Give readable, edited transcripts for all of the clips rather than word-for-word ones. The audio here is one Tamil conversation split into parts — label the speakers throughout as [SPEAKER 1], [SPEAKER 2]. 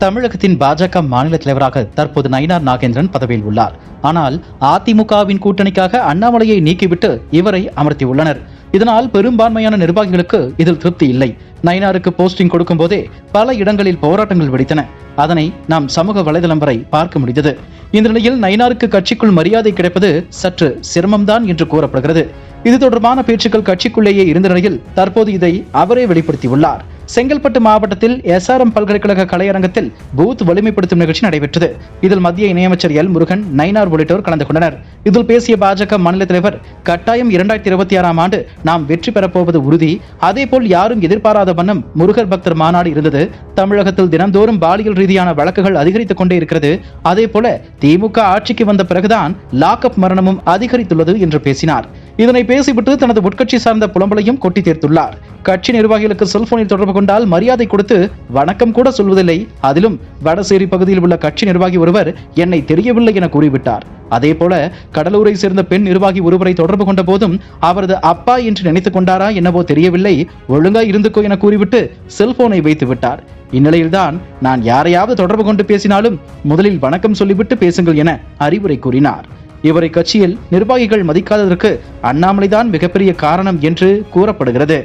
[SPEAKER 1] தமிழகத்தின் பாஜக மாநில தலைவராக தற்போது நயினார் நாகேந்திரன் பதவியில் உள்ளார். ஆனால் அதிமுகவின் கூட்டணிக்காக அண்ணாமலையை நீக்கிவிட்டு இவரை அமர்த்தியுள்ளனர். இதனால் பெரும்பான்மையான நிர்வாகிகளுக்கு இதில் திருப்தி இல்லை. நயினாருக்கு போஸ்டிங் கொடுக்கும் போதே பல இடங்களில் போராட்டங்கள் வெடித்தன. அதனை நாம் சமூக வலைதளம் வரை பார்க்க முடிந்தது. இந்த நிலையில் நயினாருக்கு கட்சிக்குள் மரியாதை கிடைப்பது சற்று சிரமம்தான் என்று கூறப்படுகிறது. இது தொடர்பான பேச்சுக்கள் கட்சிக்குள்ளேயே இருந்த நிலையில் தற்போது இதை அவரே வெளிப்படுத்தியுள்ளார். செங்கல்பட்டு மாவட்டத்தில் SRM பல்கலைக்கழக கலையரங்கத்தில் பூத் வலிமைப்படுத்தும் நிகழ்ச்சி நடைபெற்றது. இதில் மத்திய இணையமைச்சர் எல் முருகன், நயினார் உள்ளிட்டோர் கலந்து கொண்டனர். இதில் பேசிய பாஜக மாநில தலைவர், கட்டாயம் 2026ஆம் ஆண்டு நாம் வெற்றி பெறப்போவது உறுதி. அதேபோல் யாரும் எதிர்பாராத வண்ணம் முருகர் பக்தர் மாநாடு இருந்தது. தமிழகத்தில் தினந்தோறும் பாலியல் ரீதியான வழக்குகள் அதிகரித்துக் கொண்டே இருக்கிறது. அதேபோல திமுக ஆட்சிக்கு வந்த பிறகுதான் லாக்அப் மரணமும் அதிகரித்துள்ளது என்று பேசினார். இதனை பேசிவிட்டு தனது உட்கட்சி சார்ந்த புலம்பலையும் கொட்டி தீர்த்துள்ளார். கட்சி நிர்வாகிகளுக்கு செல்போனில் தொடர்பு கொண்டால் மரியாதை கொடுத்து வணக்கம் கூட சொல்வதில்லை. அதிலும் வடசேரி பகுதியில் உள்ள கட்சி நிர்வாகி ஒருவர் என்னை தெரியவில்லை என கூறிவிட்டார். அதேபோல கடலூரை சேர்ந்த பெண் நிர்வாகி ஒருவரை தொடர்பு கொண்ட போதும் அவரது அப்பா என்று நினைத்துக் கொண்டாரா என்னவோ தெரியவில்லை, ஒழுங்கா இருந்துக்கோ என கூறிவிட்டு செல்போனை வைத்து விட்டார். இந்நிலையில்தான் நான் யாரையாவது தொடர்பு கொண்டு பேசினாலும் முதலில் வணக்கம் சொல்லிவிட்டு பேசுங்கள் என அறிவுரை கூறினார். இவரை கட்சியில் நிர்வாகிகள் மதிக்காததற்கு அண்ணாமலைதான் மிகப்பெரிய காரணம் என்று கூறப்படுகிறது.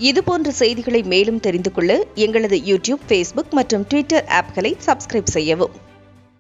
[SPEAKER 2] இதுபோன்ற செய்திகளை மேலும் தெரிந்து கொள்ள எங்களது யூடியூப், Facebook மற்றும் Twitter ஆப்களை சப்ஸ்கிரைப் செய்யவும்.